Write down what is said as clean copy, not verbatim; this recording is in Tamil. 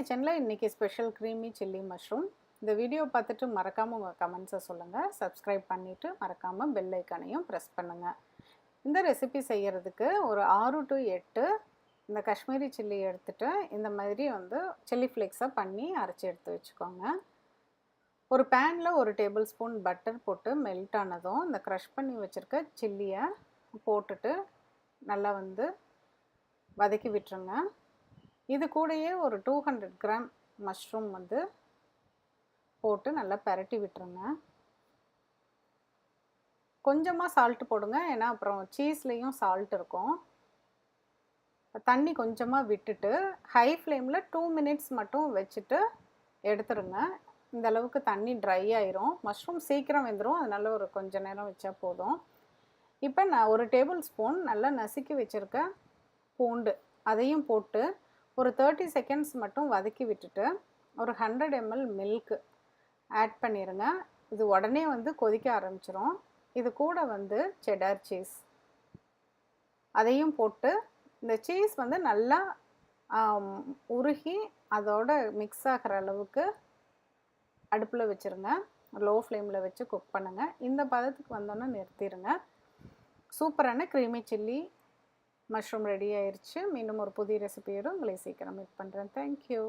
கிச்சனில் இன்றைக்கி ஸ்பெஷல் க்ரீமி சில்லி மஷ்ரூம். இந்த வீடியோ பார்த்துட்டு மறக்காமல் உங்கள் கமெண்ட்ஸை சொல்லுங்கள். சப்ஸ்கிரைப் பண்ணிவிட்டு மறக்காமல் பெல் ஐக்கானையும் ப்ரெஸ் பண்ணுங்கள். இந்த ரெசிபி செய்கிறதுக்கு ஒரு 6 to 8 இந்த காஷ்மீரி சில்லி எடுத்துகிட்டு இந்த மாதிரி சில்லி ஃப்ளேக்ஸை பண்ணி அரைச்சி எடுத்து வச்சுக்கோங்க. ஒரு பேனில் 1 டேபிள் ஸ்பூன் பட்டர் போட்டு மெல்ட் ஆனதும் இந்த க்ரஷ் பண்ணி வச்சுருக்க சில்லியை போட்டுட்டு நல்லா வதக்கி விட்டுருங்க. இது கூடயே ஒரு 200 கிராம் மஷ்ரூம் போட்டு நல்லா பரட்டி விட்டுருங்க. கொஞ்சமாக சால்ட்டு போடுங்க, ஏன்னா அப்புறம் சீஸ்லேயும் சால்ட் இருக்கும். தண்ணி கொஞ்சமாக விட்டுட்டு ஹை ஃப்ளேமில் 2 மினிட்ஸ் மட்டும் வச்சுட்டு எடுத்துருங்க. இந்த அளவுக்கு தண்ணி ட்ரை ஆயிரும். மஷ்ரூம் சீக்கிரம் வெந்துடும், அதனால ஒரு கொஞ்ச நேரம் வச்சா போதும். இப்போ நான் 1 டேபிள் ஸ்பூன் நல்லா நசுக்கி வச்சுருக்க பூண்டு அதையும் போட்டு ஒரு 30 செகண்ட்ஸ் மட்டும் வதக்கி விட்டுட்டு ஒரு 100 ml மில்க் ஆட் பண்ணிடுங்க. இது உடனே கொதிக்க ஆரம்பிச்சிரும். இது கூட செடார் சீஸ் அதையும் போட்டு இந்த சீஸ் நல்லா உருகி அதோட மிக்ஸ் ஆகிற அளவுக்கு அடுப்பில் வச்சுருங்க. லோ ஃப்ளேமில் வச்சு குக் பண்ணுங்கள். இந்த பதத்துக்கு வந்தோன்னே நிறுத்திடுங்க. சூப்பரான க்ரீமி சில்லி மஷ்ரூம் ரெடி ஆயிடுச்சு. மீண்டும் ஒரு புதிய ரெசிபியோடு உங்களை சீக்கிரம் மீட் பண்ணுறேன். தேங்க்யூ.